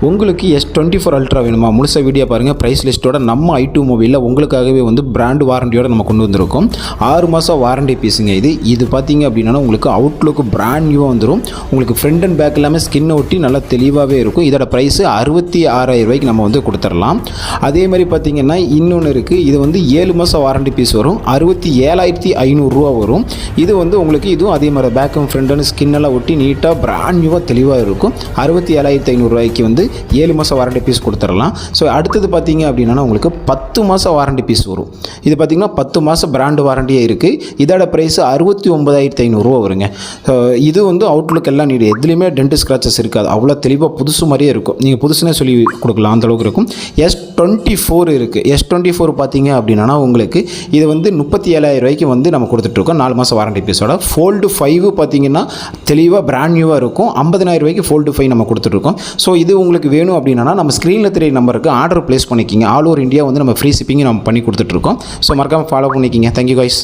உங்களுக்கு S24 ultra வேணுமா? முழுசாக வீடியோ பாருங்கள். ப்ரைஸ் லிஸ்ட்டோட நம்ம i2 மொபைலில் உங்களுக்காகவே வந்து பிராண்ட் வாரண்டியோட நம்ம கொண்டு வந்திருக்கோம். 6 மாதம் வாரண்டி பீஸுங்க இது பார்த்தீங்க அப்படின்னா உங்களுக்கு அவுட்லுக் பிராண்ட் நியூவாக வந்துடும். உங்களுக்கு ஃப்ரண்ட் அண்ட் பேக் எல்லாமே ஸ்கின்னை ஒட்டி நல்லா தெளிவாகவே இருக்கும். இதோட ப்ரைஸ் 66,000 ரூபாய்க்கு நம்ம வந்து கொடுத்துடலாம். அதே மாதிரி பார்த்தீங்கன்னா இன்னொன்று இருக்குது. இது வந்து 7 மாதம் வாரண்டி பீஸ் வரும். 67,500 ரூபா வரும். இது வந்து உங்களுக்கு இதுவும் அதே மாதிரி பேக்கும் ஃப்ரண்ட்னு ஸ்கின்னெல்லாம் ஒட்டி நீட்டாக பிராண்ட் நியூவாக தெளிவாக இருக்கும். 67,500 ரூபாய்க்கு வந்து 7 மாதம் வாரண்டி பீஸ் கொடுத்துடலாம். ஸோ அடுத்தது பார்த்தீங்க அப்படின்னா உங்களுக்கு 10 மாதம் வாரண்டி பீஸ் வரும். இது பார்த்தீங்கன்னா 10 மாதம் பிராண்டு வாரண்டியே இருக்குது. இதோட ப்ரைஸ் 69,500 ரூபா வருங்க. இது வந்து அவுட்லுக் எல்லாம் நீடு எதுலேயுமே டென்ட் ஸ்க்ராச்சஸ் இருக்காது. அவ்வளோ தெளிவாக புதுசு மாதிரியே இருக்கும். நீங்கள் புதுசுனே சொல்லி கொடுக்கலாம், அந்தளவுக்கு இருக்கும். S24 இருக்குது. S24 பார்த்தீங்க அப்படின்னா உங்களுக்கு இது வந்து 37,000 ரூபாய்க்கு வந்து நம்ம கொடுத்துட்ருக்கோம். 4 மாதம் வாரண்டி பீஸோட. Fold 5 பார்த்தீங்கன்னா தெளிவாக பிராண்ட் நியூவாக இருக்கும். 50,000 ரூபாய்க்கு Fold 5 நம்ம கொடுத்துட்ருக்கோம். ஸோ இது உங்களுக்கு வேணும் அப்படின்னா நம்ம ஸ்க்ரீனில் தெரிய நம்பருக்கு ஆர்டர் ப்ளேஸ் பண்ணிக்கிங்க. ஆல் ஓவர் இந்தியா வந்து நம்ம ஃப்ரீ ஷிப்பிங் நம்ம பண்ணி கொடுத்துட்ருக்கோம். ஸோ மறக்காமல் ஃபாலோ பண்ணிக்கிங்க. Thank you guys.